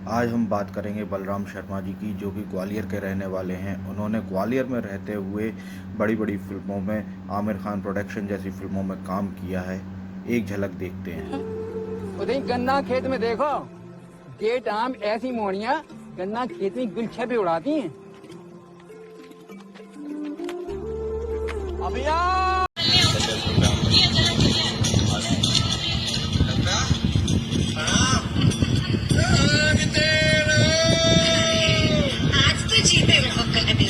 आज हम बात करेंगे बलराम शर्मा जी की, जो कि ग्वालियर के रहने वाले हैं। उन्होंने ग्वालियर में रहते हुए बड़ी बड़ी फिल्मों में, आमिर खान प्रोडक्शन जैसी फिल्मों में काम किया है। एक झलक देखते हैं। उधर गन्ना खेत में देखो, गेट आम ऐसी मोड़ियां गन्ना खेत में गुलछे पे उड़ाती हैं। अभिया आज तो जीते रहो बेटे।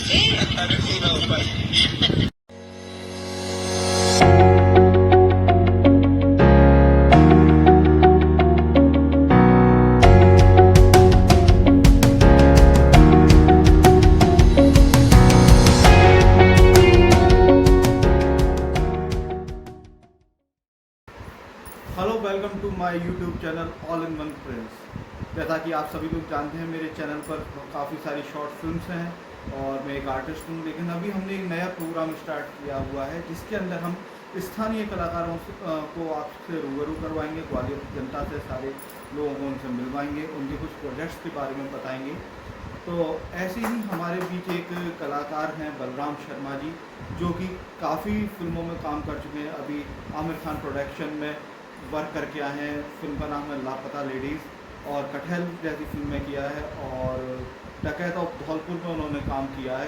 Hello, welcome to my YouTube channel all in one friends. जैसा कि आप सभी लोग जानते हैं, मेरे चैनल पर काफ़ी सारी शॉर्ट फिल्म्स हैं और मैं एक आर्टिस्ट हूँ। लेकिन अभी हमने एक नया प्रोग्राम स्टार्ट किया हुआ है, जिसके अंदर हम स्थानीय कलाकारों को आपसे रूबरू करवाएंगे। ग्वालियर की जनता से, सारे लोगों को उनसे मिलवाएंगे, उनके कुछ प्रोजेक्ट्स के बारे में बताएंगे। तो ऐसे ही हमारे बीच एक कलाकार हैं बलराम शर्मा जी, जो कि काफ़ी फिल्मों में काम कर चुके हैं। अभी आमिर खान प्रोडक्शन में वर्क करके आए हैं। फिल्म का नाम है लापता लेडीज़, और कटहल जैसी फिल्म में किया है, और डकैत ऑफ धौलपुर में उन्होंने काम किया है।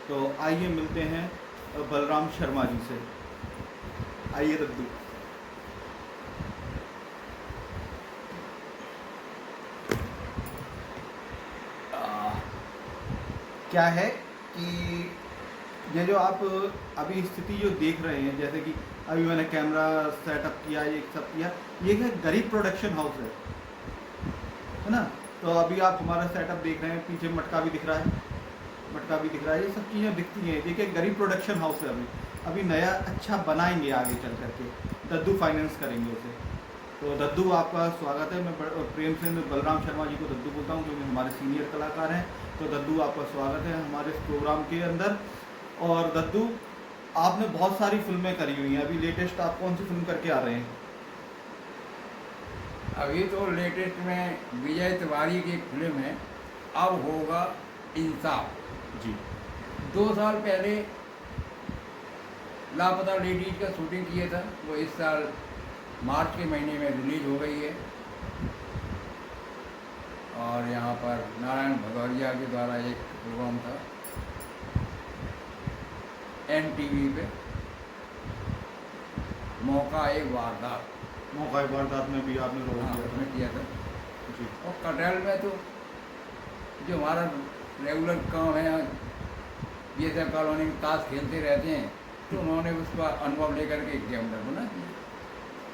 तो आइए मिलते हैं बलराम शर्मा जी से। आइए रद्दू। क्या है कि ये जो आप अभी स्थिति जो देख रहे हैं, जैसे कि अभी मैंने कैमरा सेटअप किया, ये सब किया, ये है गरीब प्रोडक्शन हाउस है ना। तो अभी आप हमारा सेटअप देख रहे हैं, पीछे मटका भी दिख रहा है, ये सब चीज़ें दिखती हैं। देखिए, गरीब प्रोडक्शन हाउस है। अभी नया अच्छा बनाएंगे आगे चल करके, दद्दू फाइनेंस करेंगे उसे। तो दद्दू, आपका स्वागत है। मैं प्रेम से मैं बलराम शर्मा जी को दद्दू बोलता हूँ, क्योंकि हमारे सीनियर कलाकार हैं। तो दद्दू, आपका स्वागत है हमारे इस प्रोग्राम के अंदर। और दद्दू, आपने बहुत सारी फिल्में करी हुई हैं। अभी लेटेस्ट आप कौन सी फिल्म करके आ रहे हैं? अभी तो लेटेस्ट में विजय तिवारी की एक फिल्म है, अब होगा इंसाफ। जी। 2 साल पहले लापता लेडीज का शूटिंग किया था, वो इस साल मार्च के महीने में रिलीज हो गई है। और यहाँ पर नारायण भदौरिया के द्वारा एक प्रोग्राम था NTV पे, मौका एक वारदात में भी आपने रोल हाँ, किया था। उसमें किया था। जी। और कटहल में तो जो हमारा रेगुलर काम है, BSF कॉलोनी में ताश खेलते रहते हैं, तो उन्होंने उसका अनुभव लेकर के गैमलर बना दिया,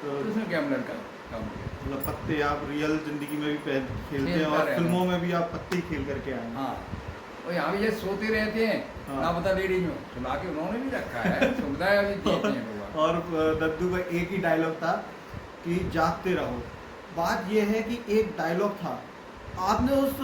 तो उसमें गैमलर का काम किया। मतलब पत्ते आप रियल जिंदगी में भी खेलते हैं, खेलता और रहता फिल्मों में भी आप पत्ते ही खेल करके आए हैं। हाँ, और यहाँ भी ये सोते रहते हैं। हाँ। लापता लेडीज में सुला के उन्होंने भी रखा है, सुविधाएं अभी देते हैं लोग। और दद्दू का एक ही डायलॉग था कि जागते रहो। बात यह है कि एक डायलॉग था, आपने उस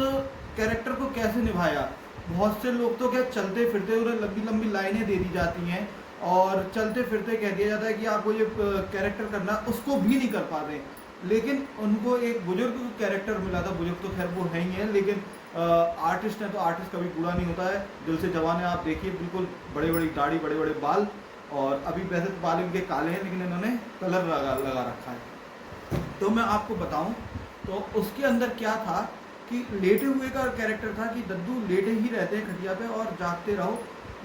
कैरेक्टर को कैसे निभाया। बहुत से लोग तो क्या चलते फिरते उन्हें लंबी लंबी लाइनें दे दी जाती हैं, और चलते फिरते कह दिया जाता है कि आपको ये कैरेक्टर करना, उसको भी नहीं कर पाते। लेकिन उनको एक बुजुर्ग कैरेक्टर मिला था। बुजुर्ग तो खैर वो है ही है, लेकिन आर्टिस्ट है तो आर्टिस्ट कभी बूढ़ा नहीं होता है। दिल से जवान है। आप देखिए, बिल्कुल बड़े बड़ी दाढ़ी, बड़े बड़े बाल, और अभी वैसे तो बाल इनके काले हैं, लेकिन इन्होंने कलर लगा रखा है। तो मैं आपको बताऊं, तो उसके अंदर क्या था कि लेटे हुए का कैरेक्टर था, कि दद्दू लेटे ही रहते हैं खटिया पे और जागते रहो।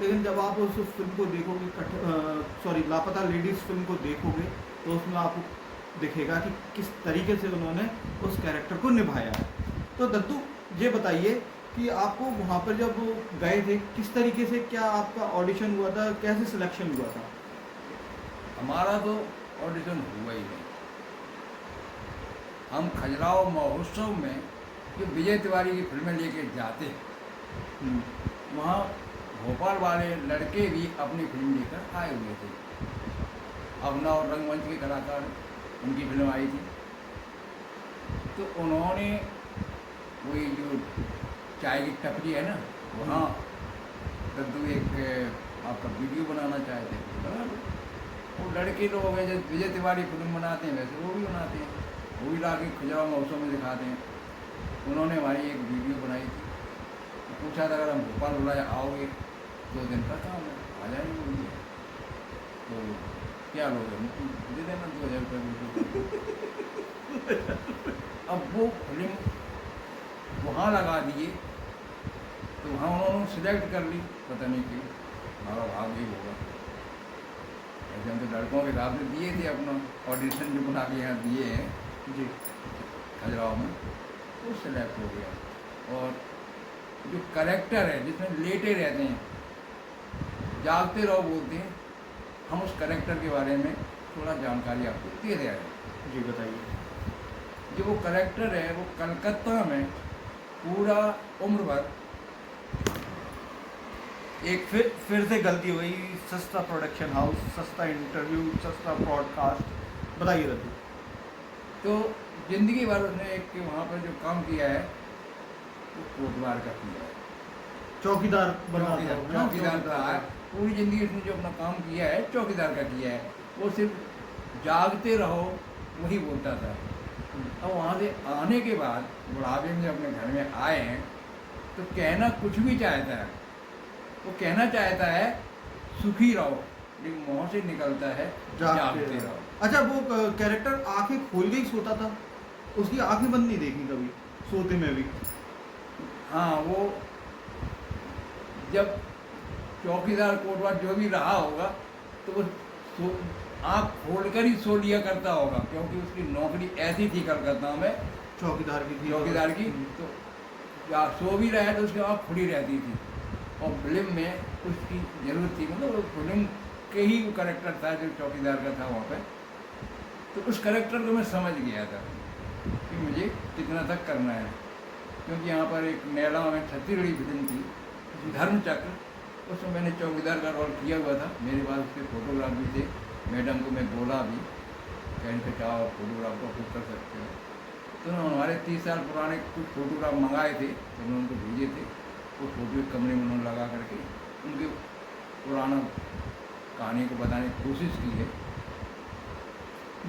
लेकिन जब आप उस फिल्म को देखोगे, लापता लेडीज़ फिल्म को देखोगे, तो उसमें आपको दिखेगा कि किस तरीके से उन्होंने उस कैरेक्टर को निभाया है। तो दद्दू, ये बताइए कि आपको वहाँ पर जब गए थे, किस तरीके से, क्या आपका ऑडिशन हुआ था, कैसे सिलेक्शन हुआ था? हमारा तो ऑडिशन हुआ ही नहीं। हम खजुराहो महोत्सव में जो विजय तिवारी की फिल्में लेके जाते हैं, वहाँ भोपाल वाले लड़के भी अपनी फिल्म लेकर आए हुए थे। अवना और रंगमंच के कलाकार, उनकी फिल्म आई थी। तो उन्होंने वही जो चाय की टपरी है ना, वहाँ दद्दू एक आपका वीडियो बनाना चाहते थे, बना लो। वो लड़के लोग हैं, जैसे विजय तिवारी फिल्म बनाते हैं वैसे वो भी बनाते हैं, वो भी ला के खजुराहो महोत्सव में दिखाते हैं। उन्होंने हमारी एक वीडियो बनाई थी, पूछा था अगर हम भोपाल बुलाए आओगे 2 दिन का काम है, आ जाएंगे बोलिए। तो क्या लोगे, हमको दे देना 2000 रुपये वीडियो। अब वो फिल्म वहाँ लगा दिए, तो वहाँ उन्होंने सिलेक्ट कर ली, पता नहीं क्यों, हमारा भाग ही होगा। ऐसे हम तो लड़कों के हिसाब से दिए थे अपना ऑडिशन जो बना के यहाँ दिए हैं जी खजुराहो में, वो सिलेक्ट हो गया। और जो करेक्टर है जिसमें लेटे रहते हैं, जागते रहो बोलते हैं, हम उस करेक्टर के बारे में थोड़ा जानकारी आपको दे रहे हैं। जी बताइए। जो वो करेक्टर है वो कलकत्ता में पूरा उम्र भर एक फिर से गलती हुई, सस्ता प्रोडक्शन हाउस, सस्ता इंटरव्यू, सस्ता ब्रॉडकास्ट, बताइए रद्दू। तो जिंदगी भर उसने एक वहाँ पर जो काम किया है वो कोटवार का किया है, चौकीदार बना था, चौकीदार का है। पूरी जिंदगी उसने जो अपना काम किया है चौकीदार का किया है। वो सिर्फ जागते रहो वही बोलता था। अब वहाँ से आने के बाद बुढ़ापे में जब अपने घर में आए हैं तो कहना कुछ भी चाहता है, वो कहना चाहता है सुखी रहो, लेकिन मुँह से निकलता है जागते रहो। अच्छा, वो कैरेक्टर आंखें खोल के ही सोता था, उसकी आंखें बंद नहीं देखी कभी सोते में भी। हाँ, वो जब चौकीदार कोटवार जो भी रहा होगा तो वो आँख खोल कर ही सो लिया करता होगा, क्योंकि उसकी नौकरी ऐसी थी कलकत्ता में चौकीदार की थी, चौकीदार की। तो या सो भी रहे तो उसकी आँख खुली रहती थी। और फिल्म में उसकी ज़रूरत थी, मतलब वो फिल्म के ही वो करेक्टर था जो चौकीदार का था वहाँ पे। तो उस करेक्टर को मैं समझ गया था कि मुझे कितना तक करना है, क्योंकि यहाँ पर एक नैला में छत्तीसगढ़ी फिल्म थी धर्मचक्र, उसमें मैंने चौकीदार का रोल किया हुआ था। मेरे पास उसके फोटोग्राफ भी थे, मैडम को मैं बोला भी कहीं पे चाहो फोटोग्राफ को खुद कर सकते हो। तो उन्होंने हमारे 30 साल पुराने कुछ फोटोग्राफ मंगाए थे, तो उन्होंने उनको भेजे थे। वो फोटो एक कमरे में उन्होंने लगा करके उनके पुराना कहानी को बताने की कोशिश की है।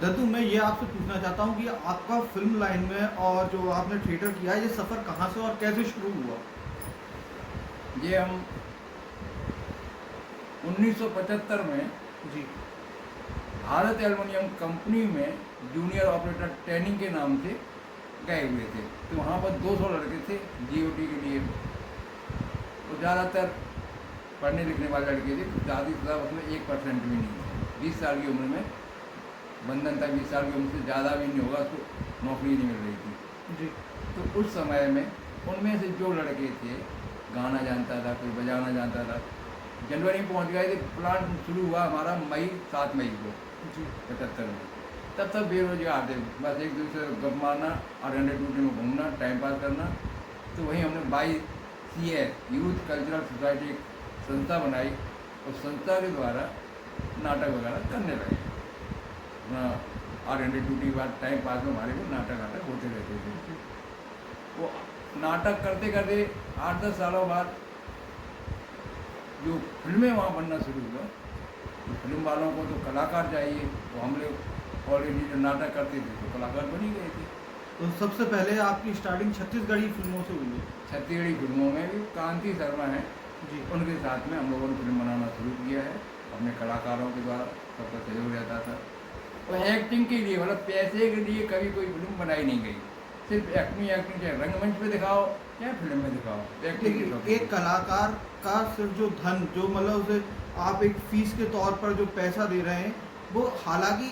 दद्दू, मैं ये आपसे पूछना चाहता हूँ कि आपका फिल्म लाइन में और जो आपने थिएटर किया है, ये सफ़र कहाँ से और कैसे शुरू हुआ? ये हम 1975 में जी भारत एल्युमिनियम कंपनी में जूनियर ऑपरेटर ट्रेनिंग के नाम से गए हुए थे। तो वहाँ पर 200 लड़के थे जीओटी के लिए। तो ज़्यादातर पढ़ने लिखने वाले लड़के थे, ज़्यादा उसमें 1% भी नहीं थे। 20 साल की उम्र में बंधन था, 20 साल की उम्र से ज़्यादा भी नहीं होगा, उसको नौकरी नहीं मिल रही थी जी। तो उस समय में उनमें से जो लड़के थे, गाना जानता था, कोई बजाना जानता था। जनवरी में पहुँच गए थे, प्लान शुरू हुआ हमारा 7 मई को जी 75 में। तब तक बेरोजगार थे, बस एक दूसरे को गप मारना, 800 ड्यूटी में घूमना, टाइम पास करना। तो वहीं हमने YCS यूथ कल्चरल सोसाइटी एक संस्था बनाई, और संस्था के द्वारा नाटक वगैरह करने लगे। अपना 800 ड्यूटी के बाद टाइम पास में हमारे को नाटक होते रहते थे। वो नाटक करते करते 8-10 सालों बाद जो फिल्में वहाँ बनना शुरू हुआ, तो फिल्म वालों को तो कलाकार चाहिए, तो हम लोग ऑलरेडी जो नाटक करते थे तो कलाकार बन ही गए थे। तो सबसे पहले आपकी स्टार्टिंग छत्तीसगढ़ी फिल्मों से हुई है? छत्तीसगढ़ी फिल्मों में भी कांति शर्मा हैं, जी। उनके साथ में हम लोगों ने फिल्म बनाना शुरू किया है। अपने कलाकारों के द्वारा सबका सहयोग रहता था। और एक्टिंग के लिए, मतलब पैसे के लिए कभी कोई फिल्म बनाई नहीं गई। सिर्फ एक्टिंग चाहे रंगमंच पे दिखाओ या फिल्म में दिखाओ, एक्टिंग। एक कलाकार का सिर्फ जो धन, जो मतलब उसे आप एक फीस के तौर पर जो पैसा दे रहे हैं, वो हालांकि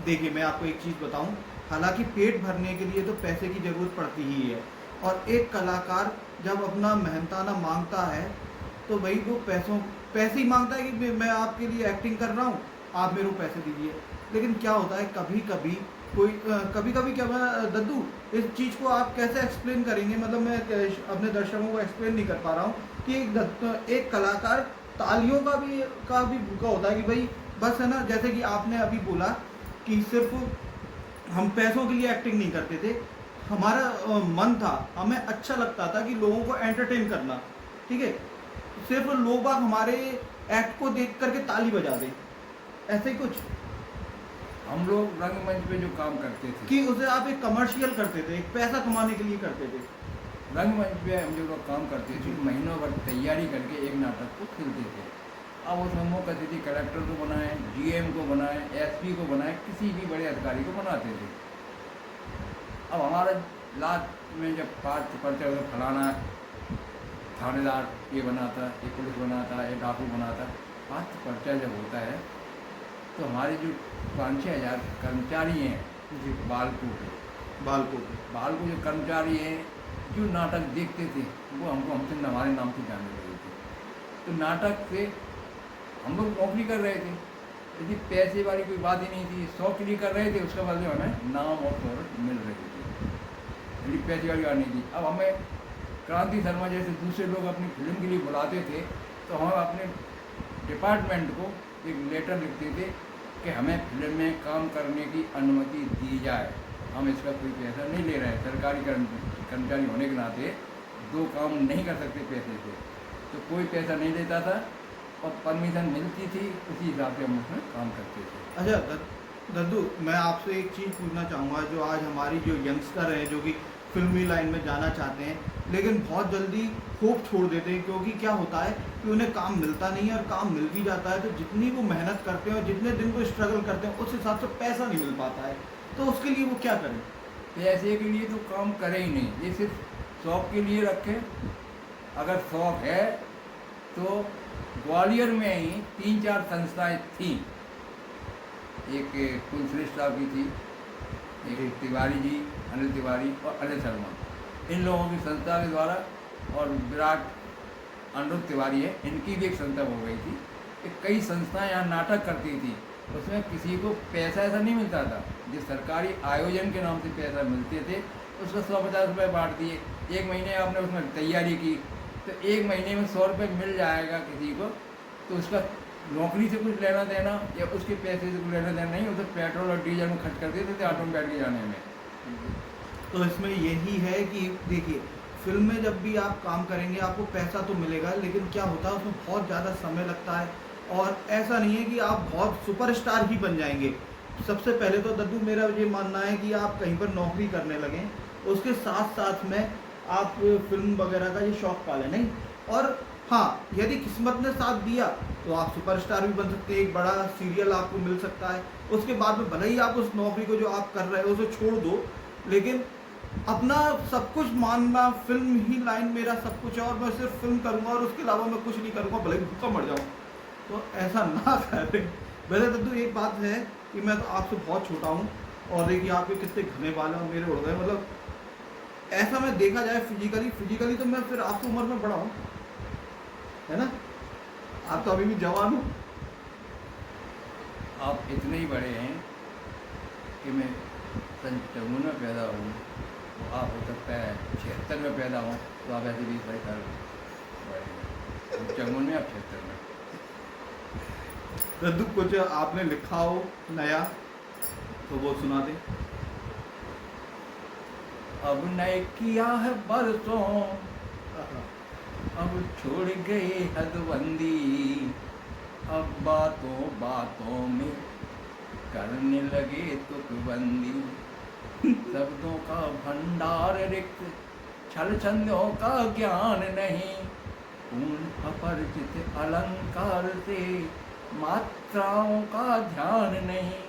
देखिए मैं आपको एक चीज़ बताऊं, हालांकि पेट भरने के लिए तो पैसे की ज़रूरत पड़ती ही है। और एक कलाकार जब अपना मेहनताना मांगता है तो भाई वो पैसे ही मांगता है कि मैं आपके लिए एक्टिंग कर रहा हूँ, आप मेरे को पैसे दीजिए। लेकिन क्या होता है कभी कभी क्या दद्दू, इस चीज़ को आप कैसे एक्सप्लेन करेंगे? मतलब मैं अपने दर्शकों को एक्सप्लेन नहीं कर पा रहा हूँ कि एक कलाकार तालियों का भी भूखा होता है कि भाई बस है ना, जैसे कि आपने अभी बोला कि सिर्फ हम पैसों के लिए एक्टिंग नहीं करते थे, हमारा मन था, हमें अच्छा लगता था कि लोगों को एंटरटेन करना, ठीक है, सिर्फ लोग बाग हमारे एक्ट को देख करके ताली बजा दें, ऐसे ही कुछ। हम लोग रंगमंच पे जो काम करते थे, कि उसे आप एक कमर्शियल करते थे, एक पैसा कमाने के लिए करते थे? रंगमंच पे हम जो लोग काम करते थे महीनों भर तैयारी करके एक नाटक को खेलते थे। अब उसमें मुख्य अतिथि कलेक्टर को बनाएं, डीएम को बनाएं, एसपी को बनाएं, किसी भी बड़े अधिकारी को बनाते थे। अब हमारा लास्ट में जब पर्चा फलाना थानेदार ये बनाता, ये पुलिस बनाता, ये डाकू बनाता, पाँच पर्चा जब होता है तो हमारे जो 5-6 हज़ार कर्मचारी हैं जी। बालको के बालको जो कर्मचारी हैं जो नाटक देखते थे वो हमसे हमारे नाम से जानने लगे थे। तो नाटक से हम लोग नौकरी कर रहे थे, यदि पैसे वाली कोई बात ही नहीं थी, 100 के लिए कर रहे थे, उसका बदले हमें नाम और शोहरत मिल रही थी, यदि पैसे वाली बात नहीं थी। अब हमें क्रांति शर्मा जैसे दूसरे लोग अपनी फिल्म के लिए बुलाते थे तो हम अपने डिपार्टमेंट को एक लेटर लिखते थे कि हमें फिल्म में काम करने की अनुमति दी जाए, हम इसका कोई पैसा नहीं ले रहे हैं, सरकारी कर्मचारी होने के नाते दो काम नहीं कर सकते पैसे से। तो कोई पैसा नहीं देता था और परमिशन मिलती थी, उसी हिसाब से हम उसमें काम करते थे। अच्छा दद्दू, मैं आपसे एक चीज़ पूछना चाहूँगा, जो आज हमारी जो यंगस्टर हैं जो कि फिल्मी लाइन में जाना चाहते हैं लेकिन बहुत जल्दी होप छोड़ देते हैं, क्योंकि क्या होता है कि उन्हें काम मिलता नहीं है, और काम मिल भी जाता है तो जितनी वो मेहनत करते हैं और जितने दिन वो स्ट्रगल करते हैं उस हिसाब से पैसा नहीं मिल पाता है, तो उसके लिए वो क्या करें? पैसे के लिए तो काम करे ही नहीं, ये सिर्फ शौक के लिए रखें। अगर शौक है तो ग्वालियर में ही 3-4 संस्थाएं थीं, एक कुलश्रेष्ठ साहब की थी, एक तिवारी जी, अनिल तिवारी और अनिल शर्मा, इन लोगों की संस्था के द्वारा, और विराट अनिरुद्ध तिवारी है, इनकी भी एक संस्था हो गई थी। कई संस्थाएं यहाँ नाटक करती थी, उसमें किसी को पैसा ऐसा नहीं मिलता था, जिस सरकारी आयोजन के नाम से पैसा मिलते थे उसको 150 रुपये बांट दिए। एक महीने आपने उसमें तैयारी की तो एक महीने में 100 रुपये मिल जाएगा किसी को, तो उसका नौकरी से कुछ लेना देना या उसके पैसे से कुछ लेना देना नहीं, उसे पेट्रोल और डीजल में खर्च कर देते थे ऑटो में बैठ के जाने में। तो इसमें यही है कि देखिए, फिल्म में जब भी आप काम करेंगे आपको पैसा तो मिलेगा, लेकिन क्या होता है उसमें बहुत ज़्यादा समय लगता है, और ऐसा नहीं है कि आप बहुत सुपरस्टार ही बन जाएंगे। सबसे पहले तो दद्दू मेरा ये मानना है कि आप कहीं पर नौकरी करने लगें, उसके साथ साथ में आप फिल्म वगैरह का ये शौक पालें नहीं, और हाँ, यदि किस्मत ने साथ दिया तो आप सुपरस्टार भी बन सकते हैं, एक बड़ा सीरियल आपको मिल सकता है। उसके बाद में भले ही आप उस नौकरी को जो आप कर रहे हो उसे छोड़ दो, लेकिन अपना सब कुछ मानना, फिल्म ही लाइन मेरा सब कुछ है और मैं सिर्फ फिल्म करूँगा और उसके अलावा मैं कुछ नहीं करूँगा, भले ही भूखा मर जाऊँ, तो ऐसा ना करें। वैसे दद्दू एक बात है कि मैं तो आपसे बहुत छोटा हूँ, और देखिए आपके कितने घने बाल हैं और मेरे उड़ गए, मतलब ऐसा मैं देखा जाए फिजिकली तो मैं फिर आपसे उम्र में बड़ा हूँ, है ना? आप तो अभी भी जवान हो। आप इतने ही बड़े हैं कि मैं सन 54 में पैदा हूँ, तो आप हो सकता है 76 में पैदा हो, तो आप ऐसे 20-22 साल बड़े हैं। 54 में, आप 76 में। दद्दू कुछ आपने लिखा हो नया तो वो सुना दें। अब नए किया है बरसों, अब छोड़ गए हदबंदी, अब बातों बातों में करने लगे तुकबंदी। शब्दों का भंडार रिक्त, छल छंदों का ज्ञान नहीं, पूर्ण अपरिचित अलंकार से मात्राओं का ध्यान नहीं।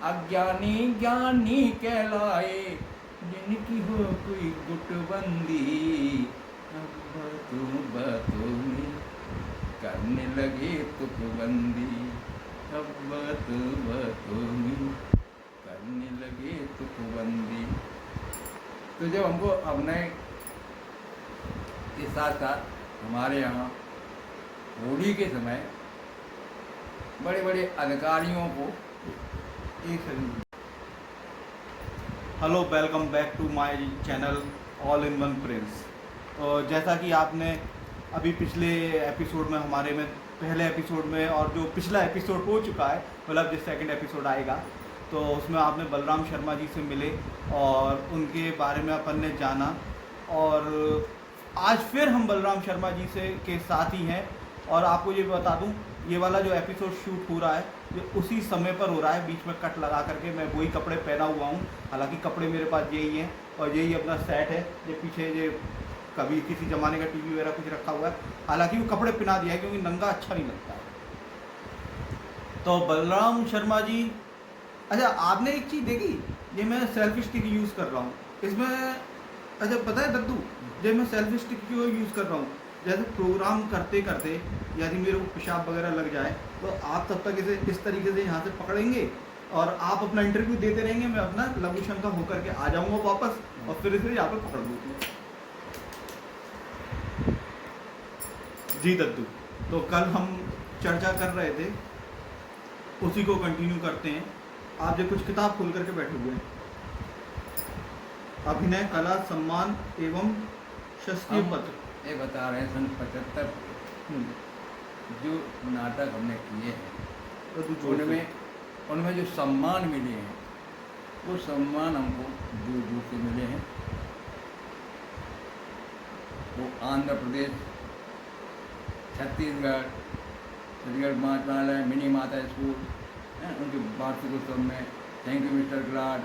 अज्ञानी ज्ञानी कहलाए, जिनकी हो कोई गुटबंदी, बातों में करने लगे तुकबंदी, अब बातों में करने लगे तुकबंदी। तो जब हमको अभिनय के साथ साथ हमारे यहाँ होली के समय बड़े बड़े अधिकारियों को एक second. Hello, welcome back to my channel all in one Prince. और जैसा कि आपने अभी पिछले एपिसोड में हमारे में पहले एपिसोड में और जो पिछला एपिसोड हो चुका है, मतलब जो सेकंड एपिसोड आएगा, तो उसमें आपने बलराम शर्मा जी से मिले और उनके बारे में अपन ने जाना, और आज फिर हम बलराम शर्मा जी से के साथ ही हैं। और आपको ये बता दूं, ये वाला जो एपिसोड शूट हो रहा है जो उसी समय पर हो रहा है, बीच में कट लगा करके मैं वही कपड़े पहना हुआ हूँ। हालांकि कपड़े मेरे पास यही हैं और यही अपना सेट है, ये पीछे ये कभी किसी ज़माने का टीवी वगैरह कुछ रखा हुआ है। हालांकि वो कपड़े पहना दिया है क्योंकि नंगा अच्छा नहीं लगता है। तो बलराम शर्मा जी, अच्छा आपने एक चीज़ देखी, ये मैं सेल्फी स्टिक यूज़ कर रहा हूँ इसमें। अच्छा पता है दद्दू, जब मैं सेल्फी स्टिक क्यों यूज़ कर रहा हूँ, जैसे प्रोग्राम करते करते यदि मेरे को पेशाब वगैरह लग जाए तो आप तब तक इसे इस तरीके से यहाँ से पकड़ेंगे और आप अपना इंटरव्यू देते रहेंगे, मैं अपना लघु शंका होकर के आ जाऊँगा वापस और फिर इसे यहाँ पर पकड़ लूँगा। जी दद्दू, तो कल हम चर्चा कर रहे थे, उसी को कंटिन्यू करते हैं। आप जो कुछ किताब खोल करके बैठे हुए हैं, अभिनय कला सम्मान एवं शास्त्रीय पत्र। ये बता रहे हैं सन 75 जो नाटक हमने किए हैं उनमें जो सम्मान मिले हैं वो सम्मान हमको दूर दूर से मिले हैं। वो आंध्र प्रदेश, छत्तीसगढ़ मातालय मिनी माता स्कूल उनके वार्षिक उत्सव में थैंक यू मिस्टर ग्लाड,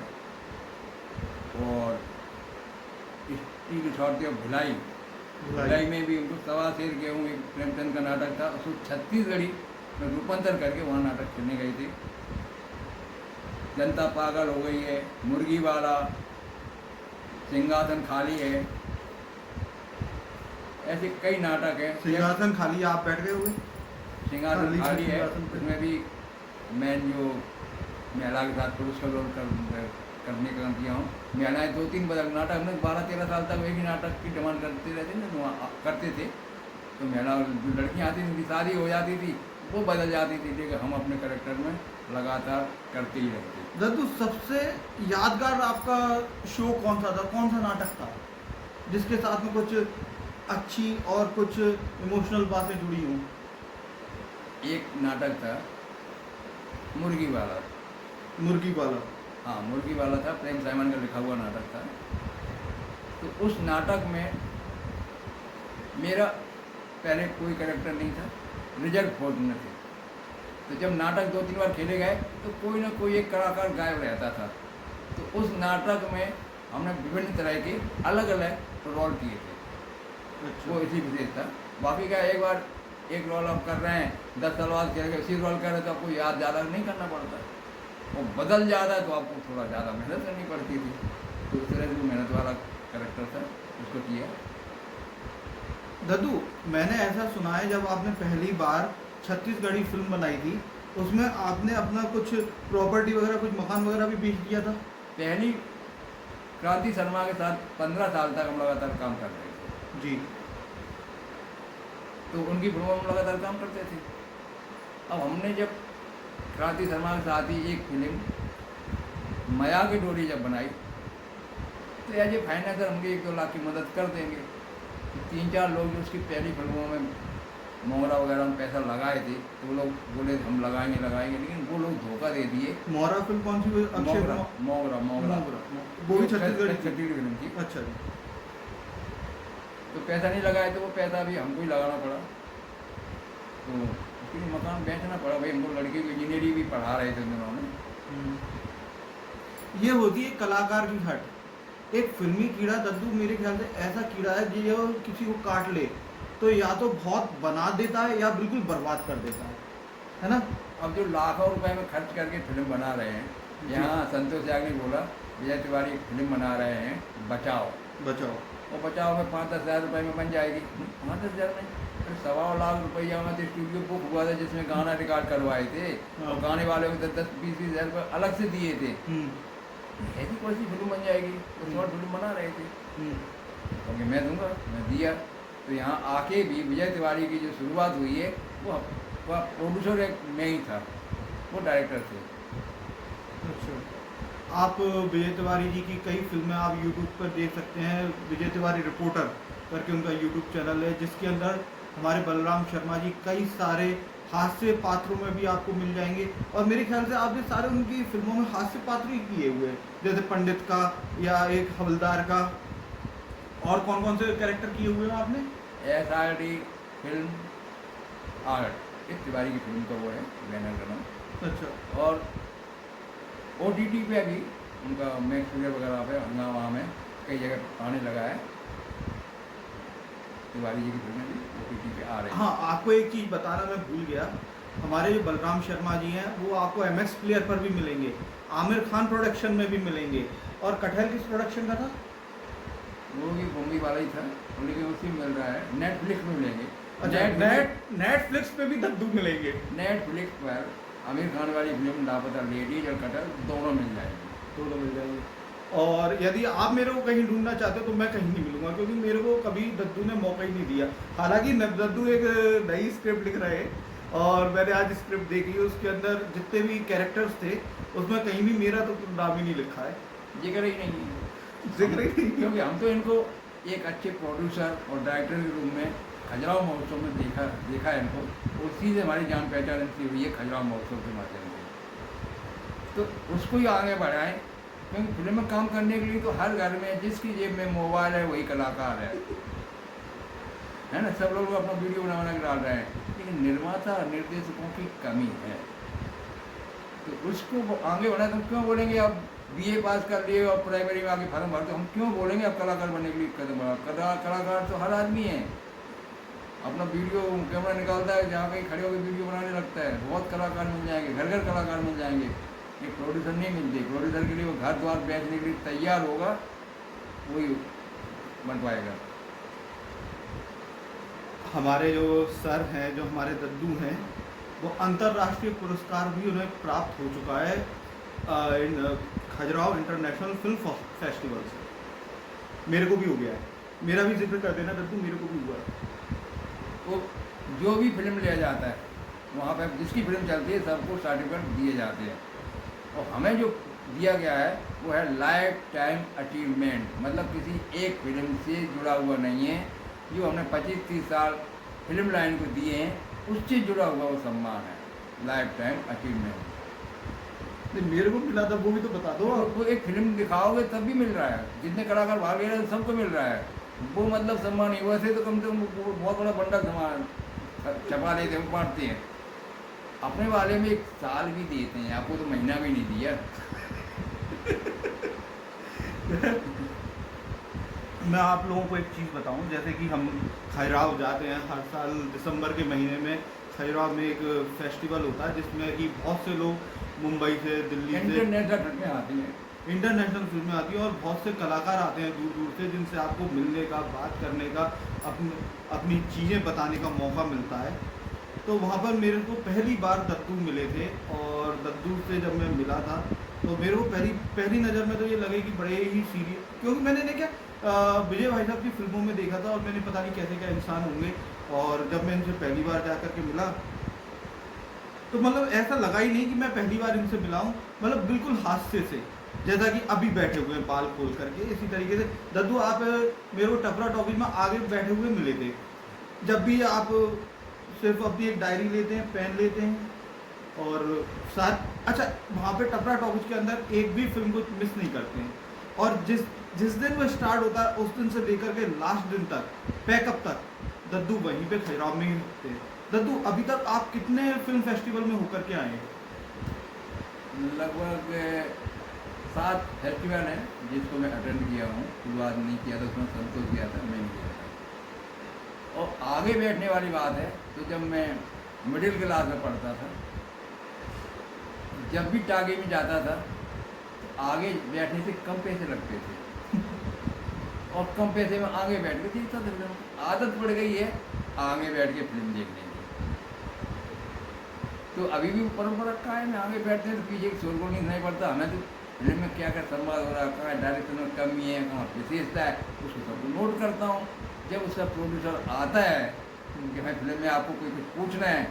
और स्टील अथॉरिटी ऑफ भिलाई में भी उनको सवा शेर के हूँ, एक प्रेमचंद का नाटक था, उसको छत्तीसगढ़ी में रूपांतर करके वहाँ नाटक खेलने गई थी। जनता पागल हो गई है, मुर्गी वाला, सिंहासन खाली है, ऐसे कई नाटक हैं। सिंहासन खाली, आप बैठ गए हुए सिंहासन खाली है, उसमें भी मैं जो महिला के साथ पुरुष का रोल करने का काम किया हूँ। महिलाएँ 2-3 बदल नाटक हमने 12-13 साल तक एक ही नाटक की डिमांड करते रहते ना, करते थे। तो महिला जो लड़कियाँ आती थी उनकी शादी हो जाती थी, वो बदल जाती थी, लेकिन हम अपने करेक्टर में लगातार करते ही रहते। दद्दू, सबसे यादगार आपका शो कौन सा था, कौन सा नाटक था जिसके साथ में कुछ अच्छी और कुछ इमोशनल बातें जुड़ी हों? एक नाटक था मुर्गी वाला। मुर्गी वाला, हाँ मुर्गी वाला था, प्रेम साइमन का लिखा हुआ नाटक था। तो उस नाटक में मेरा पहले कोई कैरेक्टर नहीं था, रिजर्व फोर्स में थे। तो जब नाटक 2-3 बार खेले गए तो कोई ना कोई एक कलाकार गायब रहता था। तो उस नाटक में हमने विभिन्न तरह के अलग अलग रोल किए थे। अच्छा। वो इसी विशेष था। बाकी का एक बार एक रोल आप कर रहे हैं, 10 साल बाद खेल गए उसी रोल कर रहे तो आपको याद ज़्यादा नहीं करना पड़ता है, वो बदल जाता है तो आपको थोड़ा ज़्यादा मेहनत करनी पड़ती थी। तो उस तरह से वो मेहनत वाला कैरेक्टर था, उसको किया। दद्दू, मैंने ऐसा सुना है जब आपने पहली बार छत्तीसगढ़ी फिल्म बनाई थी उसमें आपने अपना कुछ प्रॉपर्टी वगैरह, कुछ मकान वगैरह भी बेच दिया था। पहली क्रांति शर्मा के साथ 15 साल तक हम लगातार काम कर रहे थे जी। तो उनकी फिल्मों में लगातार काम करते थे। अब हमने जब क्रांति शर्मा के साथ ही एक फिल्म माया की डोरी जब बनाई तो एज ए फाइनेंसर हमके 1-2 लाख की मदद कर देंगे। तो 3-4 लोग जो उसकी पहली फिल्मों में मोहरा वगैरह में पैसा लगाए थे तो वो लोग बोले हम लगाएंगे, लेकिन वो लोग धोखा दे दिए। मोहरा फिल्म कौन सी? अक्षय कुमार। मोगरा वो भी छत्तीसगढ़ी फिल्म थी। अच्छा जी। तो पैसा नहीं लगाए तो वो पैसा भी हमको ही लगाना पड़ा। तो उसके लिए मकान बेचना पड़ा। भाई हमको लड़के को इंजीनियरिंग भी पढ़ा रहे थे उन्होंने। ये होती है कलाकार की हट। एक फिल्मी कीड़ा दद्दू मेरे ख्याल से ऐसा कीड़ा है जो किसी को काट ले तो या तो बहुत बना देता है या बिल्कुल बर्बाद कर देता है ना। अब जो लाखों रुपए में खर्च करके फिल्म बना रहे हैं, यहाँ संतोष याग ने बोला विजय तिवारी फिल्म बना रहे हैं बचाओ, और बचाओ में 5-10 हज़ार रुपये में बन जाएगी। 5-10 हज़ार में 1.25 लाख रुपया में तो स्टूडियो बुक हुआ था जिसमें गाना रिकॉर्ड करवाए थे और गाने वाले को 10-20 हज़ार रुपये अलग से दिए थे। ऐसी कौन सी फिल्म बन जाएगी? तो शॉर्ट फिल्म बना रहे थे क्योंकि मैं दूंगा, मैं दिया। तो यहाँ आके भी विजय तिवारी की जो शुरुआत हुई है वो प्रोड्यूसर में ही था, वो डायरेक्टर थे। अच्छा, आप विजय तिवारी जी की कई फिल्में आप यूट्यूब पर देख सकते हैं। विजय तिवारी रिपोर्टर करके उनका यूट्यूब चैनल है जिसके अंदर हमारे बलराम शर्मा जी कई सारे हास्य पात्रों में भी आपको मिल जाएंगे। और मेरे ख्याल से आपने सारे उनकी फिल्मों में हास्य पात्र ही किए हुए हैं, जैसे पंडित का या एक हवलदार का। और कौन कौन से कैरेक्टर किए हुए हैं आपने? SRD फिल्म आर्ट, एक तिवारी की फिल्म का वो है बैनर का नाम। अच्छा। और OTT पे अभी उनका मैक्स प्लेयर वगैरह पे हंगामा में कई जगह आने लगा है। तिवारी जी की फिल्में भी OTT पे आ रही हैं। हाँ, आपको एक चीज़ बताना मैं भूल गया। हमारे जो बलराम शर्मा जी हैं वो आपको MX प्लेयर पर भी मिलेंगे, आमिर खान प्रोडक्शन में भी मिलेंगे। और कटहल किस प्रोडक्शन का था? वो भी बम्बई वाला ही था, लेकिन उसी में मिल रहा है, नेटफ्लिक्स में मिलेंगे। अच्छा, नेटफ्लिक्स पे भी दद्दू मिलेंगे। नेटफ्लिक्स पर आमिर खान वाली फिल्म लापता लेडीज और कटहल दोनों मिल जाएंगे। दोनों मिल जाएंगे। और यदि आप मेरे को कहीं ढूंढना चाहते हो तो मैं कहीं नहीं मिलूंगा, क्योंकि मेरे को कभी दद्दू ने मौका ही नहीं दिया। हालांकि दद्दू एक नई स्क्रिप्ट लिख रहे हैं और मैंने आज स्क्रिप्ट देखी, उसके अंदर जितने भी कैरेक्टर्स थे उसमें कहीं भी मेरा तो नाम ही नहीं लिखा है, जिक्र ही नहीं है, जिक्र ही नहीं। क्योंकि हम तो इनको एक अच्छे प्रोड्यूसर और डायरेक्टर के रूप में खजुराहो महोत्सव में देखा है इनको, उसी से हमारी जान पहचान इनकी हुई है खजुराहो महोत्सव के माध्यम से। तो उसको ही आगे बढ़ाएं, क्योंकि फिल्म में काम करने के लिए तो हर घर में जिसकी जेब में मोबाइल है वही कलाकार है ना। सब लोग अपना वीडियो बना के डाल रहे हैं, लेकिन निर्माता और निर्देशकों की कमी है। तो उसको आगे बढ़ाए। तो हम क्यों बोलेंगे आप BA पास कर लिए और प्राइमरी में आगे फार्म भरते, हम क्यों बोलेंगे आप कलाकार बनने के लिए कदम बढ़ाओ? कलाकार तो हर आदमी है, अपना वीडियो कैमरा निकालता है, जहाँ कहीं खड़े होकर वीडियो बनाने लगता है। बहुत कलाकार मिल जाएंगे, घर घर कलाकार मिल जाएंगे। एक प्रोड्यूसर नहीं मिलते, प्रोड्यूसर के लिए वो घर द्वार बेचने के लिए तैयार होगा, वही बन पाएगा। हमारे जो सर हैं, जो हमारे दद्दू हैं, वो अंतर्राष्ट्रीय पुरस्कार भी उन्हें प्राप्त हो चुका है इन खजुराहो इंटरनेशनल फिल्म फेस्टिवल से। मेरे को भी हो गया है, मेरा भी जिक्र कर देना दद्दू, मेरे को भी हुआ है। तो जो भी फिल्म लिया जाता है वहाँ पर जिसकी फिल्म चलती है सबको सर्टिफिकेट दिए जाते हैं, और हमें जो दिया गया है वो है लाइफ टाइम अचीवमेंट। मतलब किसी एक फिल्म से जुड़ा हुआ नहीं है, जो हमने 25-30 साल फिल्म लाइन को दिए हैं उससे जुड़ा हुआ वो सम्मान है, लाइफ टाइम अचीवमेंट। नहीं, मेरे को मिला था, वो भी तो बता दो। वो एक फिल्म दिखाओगे तब भी मिल रहा है, जितने कलाकार भाग ले रहे हैं सबको मिल रहा है वो, मतलब सम्मान ही। वैसे तो कम से कम बहुत बड़ा बंडल सम्मान छपा लेते हैं, बांटते हैं। अपने वाले में एक साल भी देते हैं, आपको तो महीना भी नहीं दिया। मैं आप लोगों को एक चीज़ बताऊं, जैसे कि हम खजुराहो जाते हैं हर साल दिसंबर के महीने में। खजुराहो में एक फेस्टिवल होता है जिसमें कि बहुत से लोग मुंबई से, दिल्ली से, इंटरनेशनल फिल्में आती हैं, इंटरनेशनल फिल्में आती हैं और बहुत से कलाकार आते हैं दूर दूर से, जिनसे आपको मिलने का, बात करने का, अपनी चीज़ें बताने का मौका मिलता है। तो वहाँ पर मेरे को पहली बार दद्दू मिले थे, और दद्दू से जब मैं मिला था तो मेरे को पहली नज़र में तो ये लगे कि बड़े ही सीरियस, क्योंकि मैंने ने क्या विजय भाई साहब की फिल्मों में देखा था और मैंने पता नहीं कैसे क्या इंसान होंगे, और जब मैं इनसे पहली बार जा कर के मिला तो मतलब ऐसा लगा ही नहीं कि मैं पहली बार इनसे मिला हूँ। मतलब बिल्कुल हास्य से, जैसा कि अभी बैठे हुए हैं बाल खोल करके, इसी तरीके से। दद्दू, आप मेरे को टपरा टॉकीज में आगे बैठे हुए मिले थे। जब भी आप सिर्फ अपनी एक डायरी लेते हैं, पेन लेते हैं और साथ, अच्छा वहाँ पे टपरा टॉकीज के अंदर एक भी फिल्म को मिस नहीं करते हैं, और जिस दिन वो स्टार्ट होता है उस दिन से लेकर के लास्ट दिन तक, पैकअप तक, दद्दू वहीं पे खजुराहो में ही रहते हैं। दद्दू, अभी तक आप कितने फिल्म फेस्टिवल में होकर के आए हैं? लगभग 7 फेस्टिवल हैं जिसको मैं अटेंड किया हूँ। शुरुआत नहीं किया था, उसमें संतोष किया था, मैं नहीं किया था। और आगे बैठने वाली बात है, तो जब मैं मिडिल क्लास में पढ़ता था, जब भी टागे में जाता था तो आगे बैठने से कम पैसे लगते थे और कम पैसे में आगे बैठ के देखता था फिल्म। आदत पड़ गई है आगे बैठ के फिल्म देखने की। तो अभी भी परंपरा कायम है, आगे बैठते हैं तो पीछे की शोरगुल नहीं पड़ता। हमें तो फिल्म में क्या क्या संवाद हो रहा है, कहाँ डायरेक्शन में कमी है, कहाँ विशेषता है, उसको सब नोट करता हूँ। जब उसका प्रोड्यूसर आता है कि भाई फिल्म में आपको कोई कुछ पूछना है,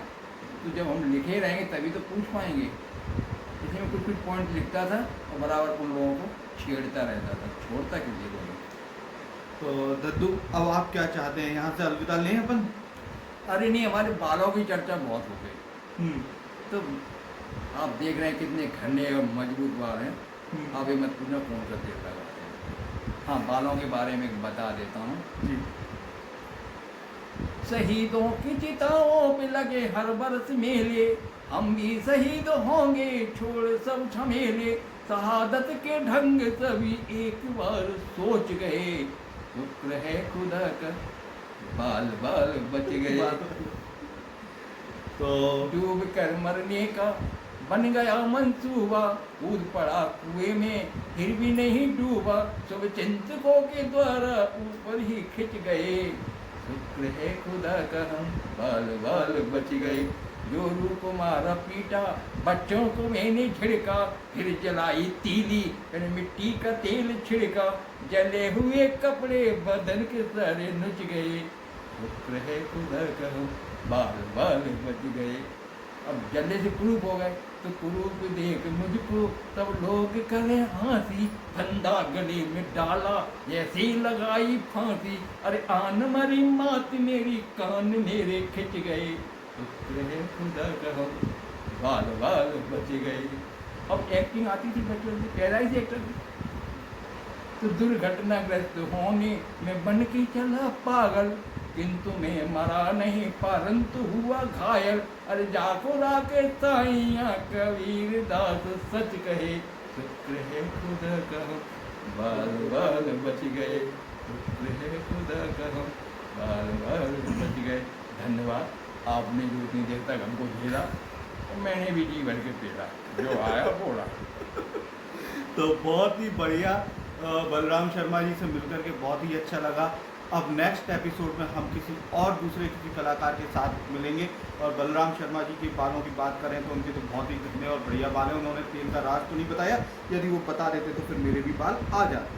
तो जब हम लिखे रहेंगे तभी तो पूछ पाएंगे। इसलिए कुछ पॉइंट लिखता था और बराबर उन लोगों को छेड़ता रहता था, छोड़ता कीजिए बोलो। तो दद्दू, अब आप क्या चाहते हैं, यहाँ से अलविदा लें अपन? अरे नहीं, हमारे बालों की चर्चा बहुत हो गई। तो आप देख रहे हैं कितने घने और मजबूत बाल हैं। आप ये मत पूछना कौन सा तेल लगाते हैं। हाँ, बालों के बारे में बता देता हूँ। शहीदों की चिताओं पे लगे हर बरस मेले, हम भी शहीद होंगे छोड़ सब झमेले, शहादत के ढंग सभी एक बार सोच गए, शुक्र है खुदा का बाल बाल बच गए। तो डूब कर मरने का बन गया मंसूबा, कूद पड़ा कुएं में फिर भी नहीं डूबा, सब चिंतकों के द्वारा ऊपर ही खिंच गए, शुक्र है खुदा का हम बाल बाल बच गए। जो रूप मारा पीटा बच्चों को मैंने झिड़का, फिर जलाई तीली फिर मिट्टी का तेल छिड़का, जले हुए कपड़े बदन के सारे नुच गए, शुक्र है खुदा का हम बाल बाल बच गए। अब जलने से कुरूप हो गए तो कुरूप देख मुझको सब लोग करे हंसी, फंदा गले में डाला जैसे लगाई फांसी, अरे आन मरी मात मेरी कान मेरे खिंच गए, शुक्र है खुदा का हम बाल बाल बच गए। अब एक्टिंग आती थी बच्चों से, पैदाइश से एक्टर थी। तो दुर्घटनाग्रस्त होने में बन के चला पागल, किंतु मैं मरा नहीं परंतु हुआ घायल, अरे जाको राके साइया कबीर दास सच कहे, शुक्र है खुदा का हम बाल बाल बच गए, शुक्र है खुदा का हम बाल बाल बच गए। धन्यवाद, आपने जो इतनी देर तक हमको झेला और मैंने भी जी भर के पेला, जो आया बोला। तो बहुत ही बढ़िया, बलराम शर्मा जी से मिलकर के बहुत ही अच्छा लगा। अब नेक्स्ट एपिसोड में हम किसी दूसरे कलाकार के साथ मिलेंगे। और बलराम शर्मा जी के बालों की बात करें तो उनके तो बहुत ही घने और बढ़िया बाल हैं। उन्होंने तेल का राज तो नहीं बताया, यदि वो बता देते तो फिर मेरे भी बाल आ जाते।